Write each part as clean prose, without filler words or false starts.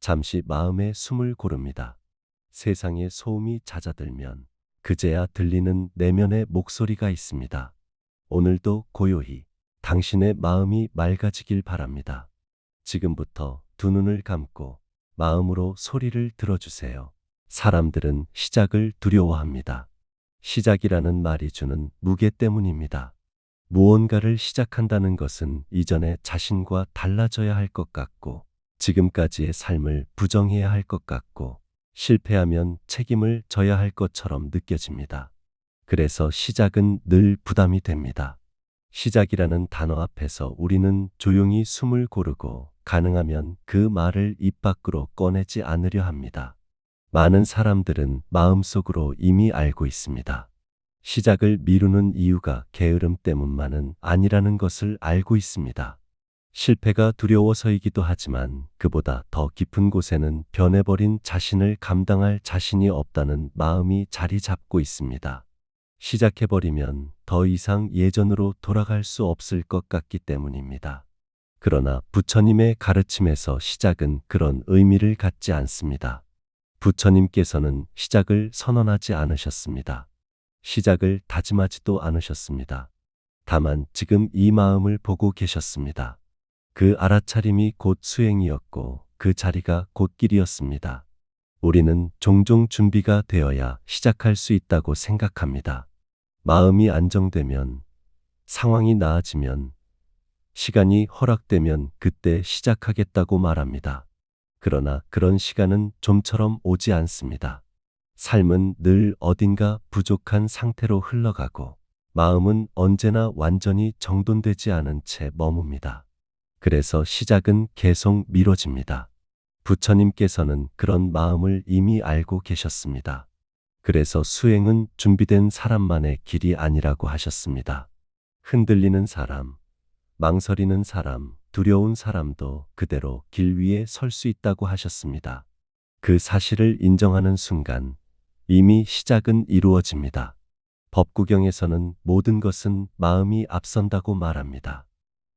잠시 마음의 숨을 고릅니다. 세상의 소음이 잦아들면 그제야 들리는 내면의 목소리가 있습니다. 오늘도 고요히 당신의 마음이 맑아지길 바랍니다. 지금부터 두 눈을 감고 마음으로 소리를 들어주세요. 사람들은 시작을 두려워합니다. 시작이라는 말이 주는 무게 때문입니다. 무언가를 시작한다는 것은 이전의 자신과 달라져야 할 것 같고, 지금까지의 삶을 부정해야 할 것 같고, 실패하면 책임을 져야 할 것처럼 느껴집니다. 그래서 시작은 늘 부담이 됩니다. 시작이라는 단어 앞에서 우리는 조용히 숨을 고르고 가능하면 그 말을 입 밖으로 꺼내지 않으려 합니다. 많은 사람들은 마음속으로 이미 알고 있습니다. 시작을 미루는 이유가 게으름 때문만은 아니라는 것을 알고 있습니다. 실패가 두려워서이기도 하지만 그보다 더 깊은 곳에는 변해버린 자신을 감당할 자신이 없다는 마음이 자리 잡고 있습니다. 시작해버리면 더 이상 예전으로 돌아갈 수 없을 것 같기 때문입니다. 그러나 부처님의 가르침에서 시작은 그런 의미를 갖지 않습니다. 부처님께서는 시작을 선언하지 않으셨습니다. 시작을 다짐하지도 않으셨습니다. 다만 지금 이 마음을 보고 계셨습니다. 그 알아차림이 곧 수행이었고 그 자리가 곧 길이었습니다. 우리는 종종 준비가 되어야 시작할 수 있다고 생각합니다. 마음이 안정되면, 상황이 나아지면, 시간이 허락되면 그때 시작하겠다고 말합니다. 그러나 그런 시간은 좀처럼 오지 않습니다. 삶은 늘 어딘가 부족한 상태로 흘러가고 마음은 언제나 완전히 정돈되지 않은 채 머뭅니다. 그래서 시작은 계속 미뤄집니다. 부처님께서는 그런 마음을 이미 알고 계셨습니다. 그래서 수행은 준비된 사람만의 길이 아니라고 하셨습니다. 흔들리는 사람, 망설이는 사람, 두려운 사람도 그대로 길 위에 설 수 있다고 하셨습니다. 그 사실을 인정하는 순간 이미 시작은 이루어집니다. 법구경에서는 모든 것은 마음이 앞선다고 말합니다.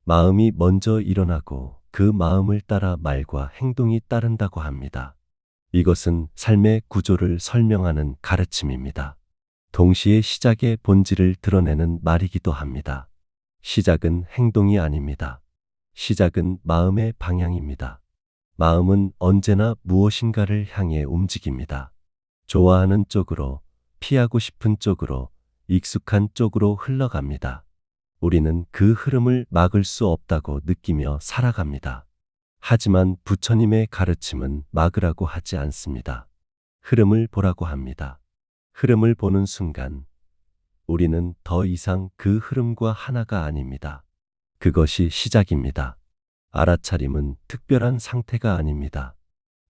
마음이 먼저 일어나고 그 마음을 따라 말과 행동이 따른다고 합니다. 이것은 삶의 구조를 설명하는 가르침입니다. 동시에 시작의 본질을 드러내는 말이기도 합니다. 시작은 행동이 아닙니다. 시작은 마음의 방향입니다. 마음은 언제나 무엇인가를 향해 움직입니다. 좋아하는 쪽으로, 피하고 싶은 쪽으로, 익숙한 쪽으로 흘러갑니다. 우리는 그 흐름을 막을 수 없다고 느끼며 살아갑니다. 하지만 부처님의 가르침은 막으라고 하지 않습니다. 흐름을 보라고 합니다. 흐름을 보는 순간 우리는 더 이상 그 흐름과 하나가 아닙니다. 그것이 시작입니다. 알아차림은 특별한 상태가 아닙니다.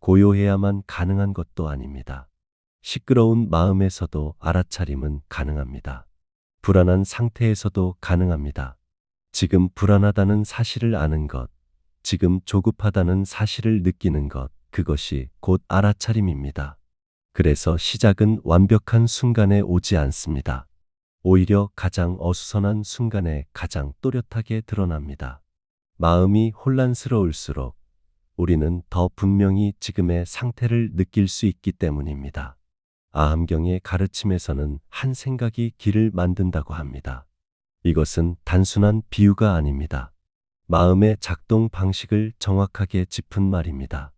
고요해야만 가능한 것도 아닙니다. 시끄러운 마음에서도 알아차림은 가능합니다. 불안한 상태에서도 가능합니다. 지금 불안하다는 사실을 아는 것, 지금 조급하다는 사실을 느끼는 것, 그것이 곧 알아차림입니다. 그래서 시작은 완벽한 순간에 오지 않습니다. 오히려 가장 어수선한 순간에 가장 또렷하게 드러납니다. 마음이 혼란스러울수록 우리는 더 분명히 지금의 상태를 느낄 수 있기 때문입니다. 아함경의 가르침에서는 한 생각이 길을 만든다고 합니다. 이것은 단순한 비유가 아닙니다. 마음의 작동 방식을 정확하게 짚은 말입니다.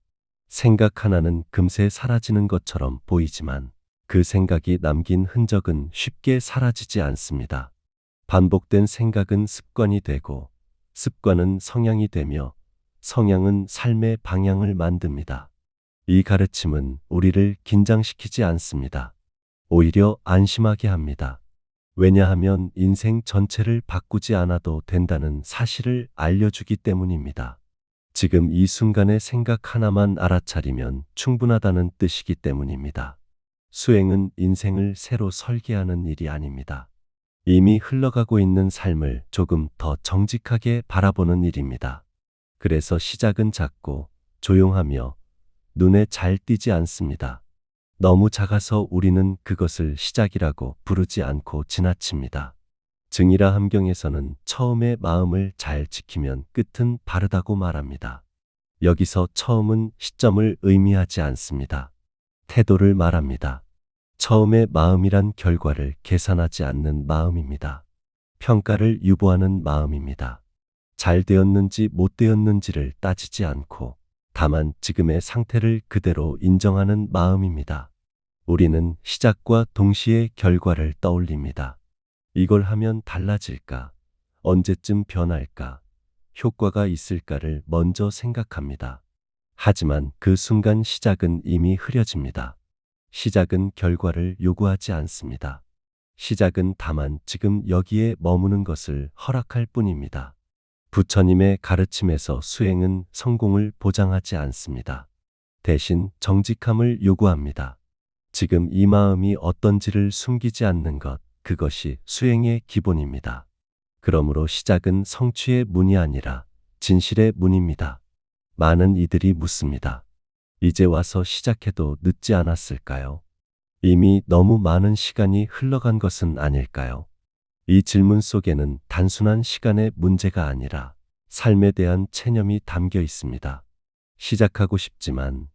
생각 하나는 금세 사라지는 것처럼 보이지만 그 생각이 남긴 흔적은 쉽게 사라지지 않습니다. 반복된 생각은 습관이 되고 습관은 성향이 되며 성향은 삶의 방향을 만듭니다. 이 가르침은 우리를 긴장시키지 않습니다. 오히려 안심하게 합니다. 왜냐하면 인생 전체를 바꾸지 않아도 된다는 사실을 알려주기 때문입니다. 지금 이 순간의 생각 하나만 알아차리면 충분하다는 뜻이기 때문입니다. 수행은 인생을 새로 설계하는 일이 아닙니다. 이미 흘러가고 있는 삶을 조금 더 정직하게 바라보는 일입니다. 그래서 시작은 작고 조용하며 눈에 잘 띄지 않습니다. 너무 작아서 우리는 그것을 시작이라고 부르지 않고 지나칩니다. 증이라 함경에서는 처음에 마음을 잘 지키면 끝은 바르다고 말합니다. 여기서 처음은 시점을 의미하지 않습니다. 태도를 말합니다. 처음의 마음이란 결과를 계산하지 않는 마음입니다. 평가를 유보하는 마음입니다. 잘 되었는지 못 되었는지를 따지지 않고 다만 지금의 상태를 그대로 인정하는 마음입니다. 우리는 시작과 동시에 결과를 떠올립니다. 이걸 하면 달라질까? 언제쯤 변할까? 효과가 있을까를 먼저 생각합니다. 하지만 그 순간 시작은 이미 흐려집니다. 시작은 결과를 요구하지 않습니다. 시작은 다만 지금 여기에 머무는 것을 허락할 뿐입니다. 부처님의 가르침에서 수행은 성공을 보장하지 않습니다. 대신 정직함을 요구합니다. 지금 이 마음이 어떤지를 숨기지 않는 것, 그것이 수행의 기본입니다. 그러므로 시작은 성취의 문이 아니라 진실의 문입니다. 많은 이들이 묻습니다. 이제 와서 시작해도 늦지 않았을까요? 이미 너무 많은 시간이 흘러간 것은 아닐까요? 이 질문 속에는 단순한 시간의 문제가 아니라 삶에 대한 체념이 담겨 있습니다. 시작하고 싶지만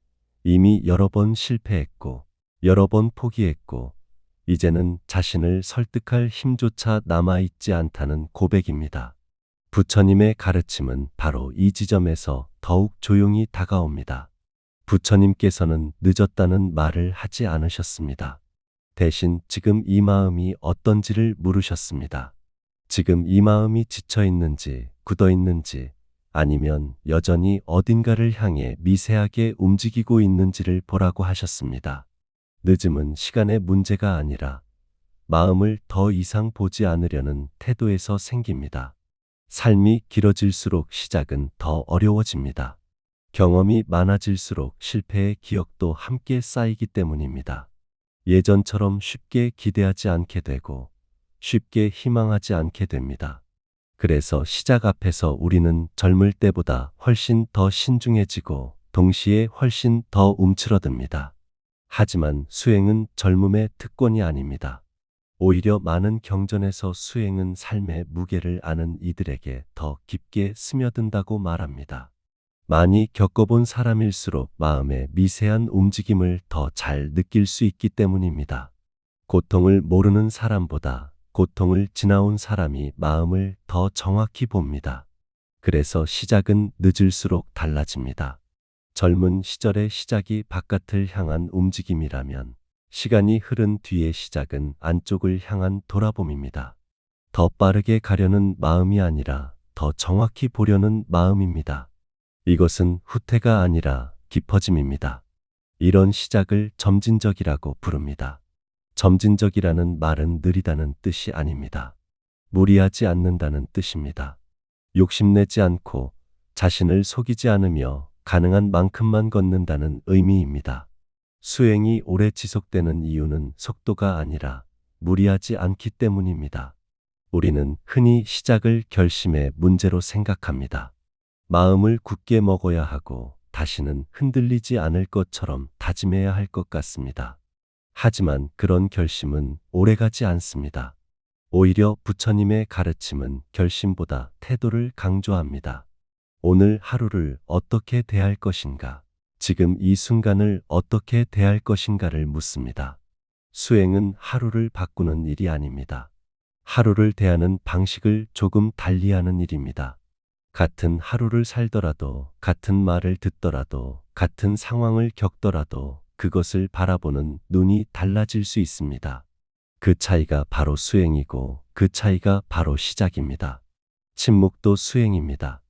이미 여러 번 실패했고, 여러 번 포기했고, 이제는 자신을 설득할 힘조차 남아있지 않다는 고백입니다. 부처님의 가르침은 바로 이 지점에서 더욱 조용히 다가옵니다. 부처님께서는 늦었다는 말을 하지 않으셨습니다. 대신 지금 이 마음이 어떤지를 물으셨습니다. 지금 이 마음이 지쳐 있는지, 굳어 있는지, 아니면 여전히 어딘가를 향해 미세하게 움직이고 있는지를 보라고 하셨습니다. 늦음은 시간의 문제가 아니라 마음을 더 이상 보지 않으려는 태도에서 생깁니다. 삶이 길어질수록 시작은 더 어려워집니다. 경험이 많아질수록 실패의 기억도 함께 쌓이기 때문입니다. 예전처럼 쉽게 기대하지 않게 되고 쉽게 희망하지 않게 됩니다. 그래서 시작 앞에서 우리는 젊을 때보다 훨씬 더 신중해지고 동시에 훨씬 더 움츠러듭니다. 하지만 수행은 젊음의 특권이 아닙니다. 오히려 많은 경전에서 수행은 삶의 무게를 아는 이들에게 더 깊게 스며든다고 말합니다. 많이 겪어본 사람일수록 마음의 미세한 움직임을 더 잘 느낄 수 있기 때문입니다. 고통을 모르는 사람보다 고통을 지나온 사람이 마음을 더 정확히 봅니다. 그래서 시작은 늦을수록 달라집니다. 젊은 시절의 시작이 바깥을 향한 움직임이라면 시간이 흐른 뒤의 시작은 안쪽을 향한 돌아봄입니다. 더 빠르게 가려는 마음이 아니라 더 정확히 보려는 마음입니다. 이것은 후퇴가 아니라 깊어짐입니다. 이런 시작을 점진적이라고 부릅니다. 점진적이라는 말은 느리다는 뜻이 아닙니다. 무리하지 않는다는 뜻입니다. 욕심내지 않고 자신을 속이지 않으며 가능한 만큼만 걷는다는 의미입니다. 수행이 오래 지속되는 이유는 속도가 아니라 무리하지 않기 때문입니다. 우리는 흔히 시작을 결심의 문제로 생각합니다. 마음을 굳게 먹어야 하고 다시는 흔들리지 않을 것처럼 다짐해야 할 것 같습니다. 하지만 그런 결심은 오래가지 않습니다. 오히려 부처님의 가르침은 결심보다 태도를 강조합니다. 오늘 하루를 어떻게 대할 것인가? 지금 이 순간을 어떻게 대할 것인가를 묻습니다. 수행은 하루를 바꾸는 일이 아닙니다. 하루를 대하는 방식을 조금 달리하는 일입니다. 같은 하루를 살더라도, 같은 말을 듣더라도, 같은 상황을 겪더라도 그것을 바라보는 눈이 달라질 수 있습니다. 그 차이가 바로 수행이고 그 차이가 바로 시작입니다. 침묵도 수행입니다.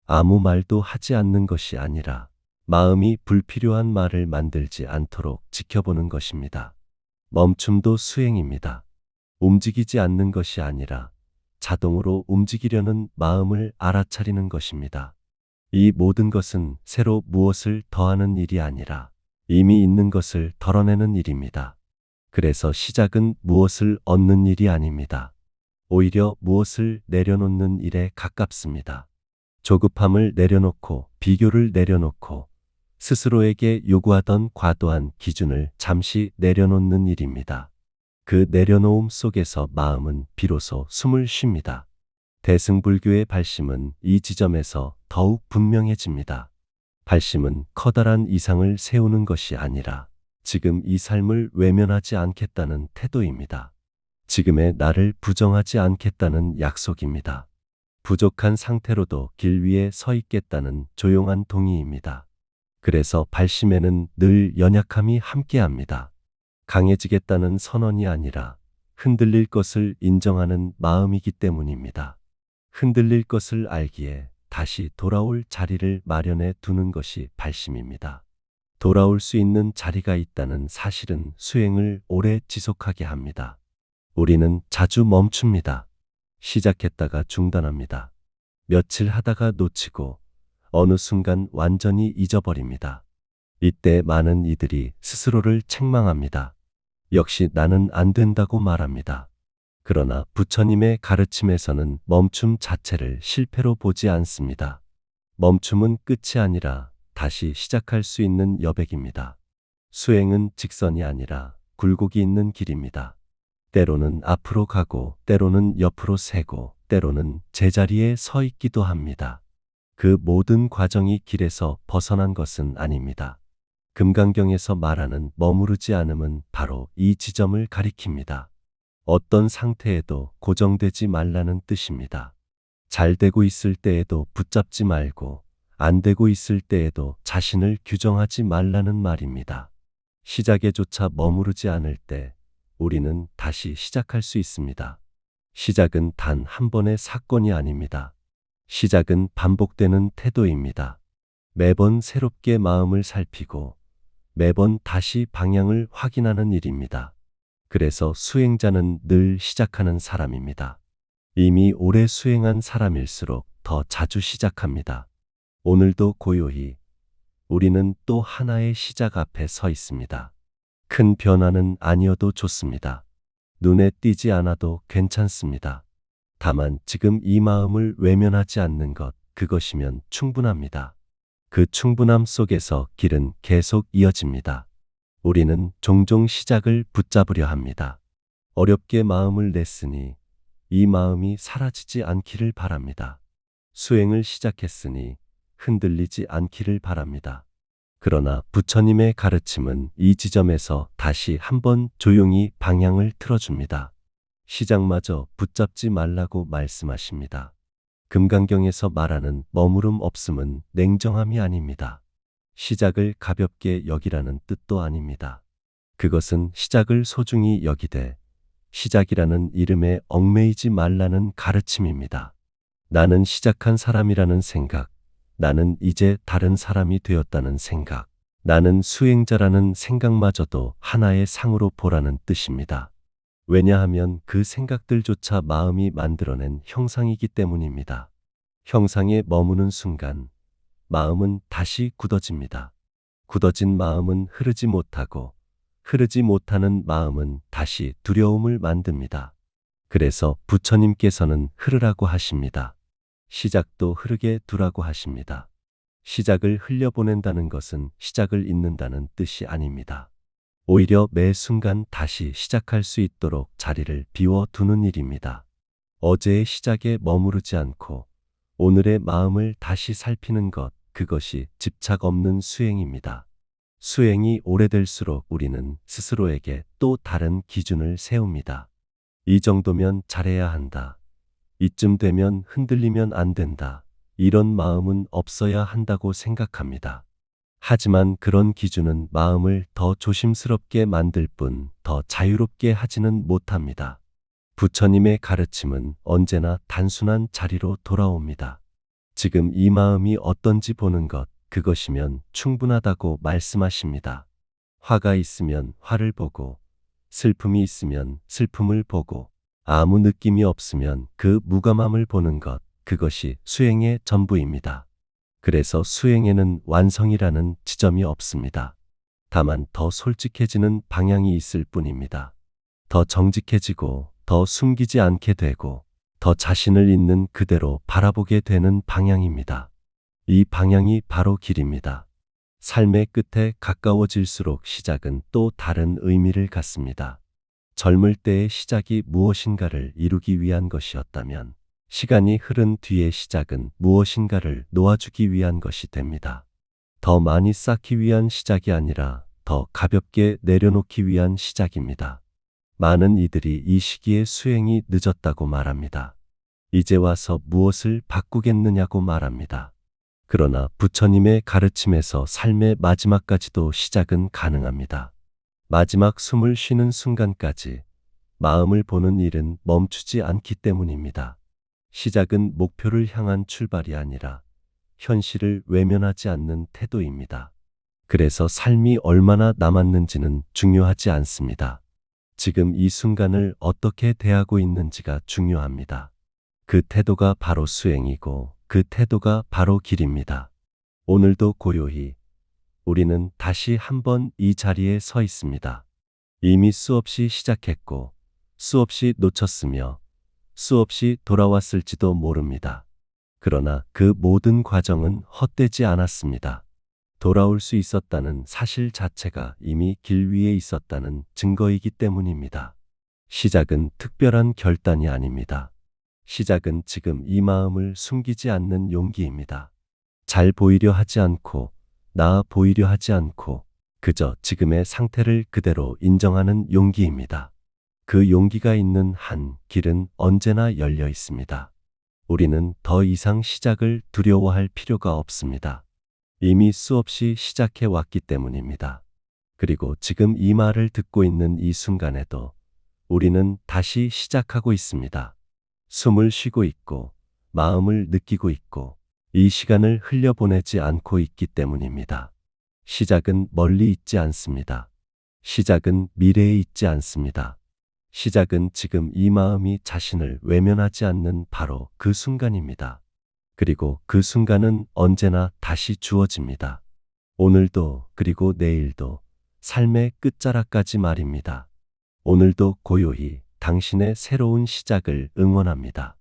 아무 말도 하지 않는 것이 아니라 마음이 불필요한 말을 만들지 않도록 지켜보는 것입니다. 멈춤도 수행입니다. 움직이지 않는 것이 아니라 자동으로 움직이려는 마음을 알아차리는 것입니다. 이 모든 것은 새로 무엇을 더하는 일이 아니라 이미 있는 것을 덜어내는 일입니다. 그래서 시작은 무엇을 얻는 일이 아닙니다. 오히려 무엇을 내려놓는 일에 가깝습니다. 조급함을 내려놓고 비교를 내려놓고 스스로에게 요구하던 과도한 기준을 잠시 내려놓는 일입니다. 그 내려놓음 속에서 마음은 비로소 숨을 쉽니다. 대승불교의 발심은 이 지점에서 더욱 분명해집니다. 발심은 커다란 이상을 세우는 것이 아니라 지금 이 삶을 외면하지 않겠다는 태도입니다. 지금의 나를 부정하지 않겠다는 약속입니다. 부족한 상태로도 길 위에 서 있겠다는 조용한 동의입니다. 그래서 발심에는 늘 연약함이 함께합니다. 강해지겠다는 선언이 아니라 흔들릴 것을 인정하는 마음이기 때문입니다. 흔들릴 것을 알기에 다시 돌아올 자리를 마련해 두는 것이 발심입니다. 돌아올 수 있는 자리가 있다는 사실은 수행을 오래 지속하게 합니다. 우리는 자주 멈춥니다. 시작했다가 중단합니다. 며칠 하다가 놓치고 어느 순간 완전히 잊어버립니다. 이때 많은 이들이 스스로를 책망합니다. 역시 나는 안 된다고 말합니다. 그러나 부처님의 가르침에서는 멈춤 자체를 실패로 보지 않습니다. 멈춤은 끝이 아니라 다시 시작할 수 있는 여백입니다. 수행은 직선이 아니라 굴곡이 있는 길입니다. 때로는 앞으로 가고 때로는 옆으로 새고 때로는 제자리에 서 있기도 합니다. 그 모든 과정이 길에서 벗어난 것은 아닙니다. 금강경에서 말하는 머무르지 않음은 바로 이 지점을 가리킵니다. 어떤 상태에도 고정되지 말라는 뜻입니다. 잘 되고 있을 때에도 붙잡지 말고 안 되고 있을 때에도 자신을 규정하지 말라는 말입니다. 시작에조차 머무르지 않을 때 우리는 다시 시작할 수 있습니다. 시작은 단 한 번의 사건이 아닙니다. 시작은 반복되는 태도입니다. 매번 새롭게 마음을 살피고 매번 다시 방향을 확인하는 일입니다. 그래서 수행자는 늘 시작하는 사람입니다. 이미 오래 수행한 사람일수록 더 자주 시작합니다. 오늘도 고요히 우리는 또 하나의 시작 앞에 서 있습니다. 큰 변화는 아니어도 좋습니다. 눈에 띄지 않아도 괜찮습니다. 다만 지금 이 마음을 외면하지 않는 것, 그것이면 충분합니다. 그 충분함 속에서 길은 계속 이어집니다. 우리는 종종 시작을 붙잡으려 합니다. 어렵게 마음을 냈으니 이 마음이 사라지지 않기를 바랍니다. 수행을 시작했으니 흔들리지 않기를 바랍니다. 그러나 부처님의 가르침은 이 지점에서 다시 한번 조용히 방향을 틀어줍니다. 시작마저 붙잡지 말라고 말씀하십니다. 금강경에서 말하는 머무름 없음은 냉정함이 아닙니다. 시작을 가볍게 여기라는 뜻도 아닙니다. 그것은 시작을 소중히 여기되 시작이라는 이름에 얽매이지 말라는 가르침입니다. 나는 시작한 사람이라는 생각, 나는 이제 다른 사람이 되었다는 생각, 나는 수행자라는 생각마저도 하나의 상으로 보라는 뜻입니다. 왜냐하면 그 생각들조차 마음이 만들어낸 형상이기 때문입니다. 형상에 머무는 순간 마음은 다시 굳어집니다. 굳어진 마음은 흐르지 못하고 흐르지 못하는 마음은 다시 두려움을 만듭니다. 그래서 부처님께서는 흐르라고 하십니다. 시작도 흐르게 두라고 하십니다. 시작을 흘려보낸다는 것은 시작을 잇는다는 뜻이 아닙니다. 오히려 매 순간 다시 시작할 수 있도록 자리를 비워두는 일입니다. 어제의 시작에 머무르지 않고 오늘의 마음을 다시 살피는 것, 그것이 집착 없는 수행입니다. 수행이 오래될수록 우리는 스스로에게 또 다른 기준을 세웁니다. 이 정도면 잘해야 한다. 이쯤 되면 흔들리면 안 된다. 이런 마음은 없어야 한다고 생각합니다. 하지만 그런 기준은 마음을 더 조심스럽게 만들 뿐 더 자유롭게 하지는 못합니다. 부처님의 가르침은 언제나 단순한 자리로 돌아옵니다. 지금 이 마음이 어떤지 보는 것, 그것이면 충분하다고 말씀하십니다. 화가 있으면 화를 보고, 슬픔이 있으면 슬픔을 보고, 아무 느낌이 없으면 그 무감함을 보는 것, 그것이 수행의 전부입니다. 그래서 수행에는 완성이라는 지점이 없습니다. 다만 더 솔직해지는 방향이 있을 뿐입니다. 더 정직해지고 더 숨기지 않게 되고 더 자신을 있는 그대로 바라보게 되는 방향입니다. 이 방향이 바로 길입니다. 삶의 끝에 가까워질수록 시작은 또 다른 의미를 갖습니다. 젊을 때의 시작이 무엇인가를 이루기 위한 것이었다면 시간이 흐른 뒤의 시작은 무엇인가를 놓아주기 위한 것이 됩니다. 더 많이 쌓기 위한 시작이 아니라 더 가볍게 내려놓기 위한 시작입니다. 많은 이들이 이 시기에 수행이 늦었다고 말합니다. 이제 와서 무엇을 바꾸겠느냐고 말합니다. 그러나 부처님의 가르침에서 삶의 마지막까지도 시작은 가능합니다. 마지막 숨을 쉬는 순간까지 마음을 보는 일은 멈추지 않기 때문입니다. 시작은 목표를 향한 출발이 아니라 현실을 외면하지 않는 태도입니다. 그래서 삶이 얼마나 남았는지는 중요하지 않습니다. 지금 이 순간을 어떻게 대하고 있는지가 중요합니다. 그 태도가 바로 수행이고 그 태도가 바로 길입니다. 오늘도 고요히 우리는 다시 한번 이 자리에 서 있습니다. 이미 수없이 시작했고 수없이 놓쳤으며 수없이 돌아왔을지도 모릅니다. 그러나 그 모든 과정은 헛되지 않았습니다. 돌아올 수 있었다는 사실 자체가 이미 길 위에 있었다는 증거이기 때문입니다. 시작은 특별한 결단이 아닙니다. 시작은 지금 이 마음을 숨기지 않는 용기입니다. 잘 보이려 하지 않고 나아 보이려 하지 않고 그저 지금의 상태를 그대로 인정하는 용기입니다. 그 용기가 있는 한 길은 언제나 열려 있습니다. 우리는 더 이상 시작을 두려워할 필요가 없습니다. 이미 수없이 시작해 왔기 때문입니다. 그리고 지금 이 말을 듣고 있는 이 순간에도 우리는 다시 시작하고 있습니다. 숨을 쉬고 있고 마음을 느끼고 있고 이 시간을 흘려보내지 않고 있기 때문입니다. 시작은 멀리 있지 않습니다. 시작은 미래에 있지 않습니다. 시작은 지금 이 마음이 자신을 외면하지 않는 바로 그 순간입니다. 그리고 그 순간은 언제나 다시 주어집니다. 오늘도 그리고 내일도 삶의 끝자락까지 말입니다. 오늘도 고요히 당신의 새로운 시작을 응원합니다.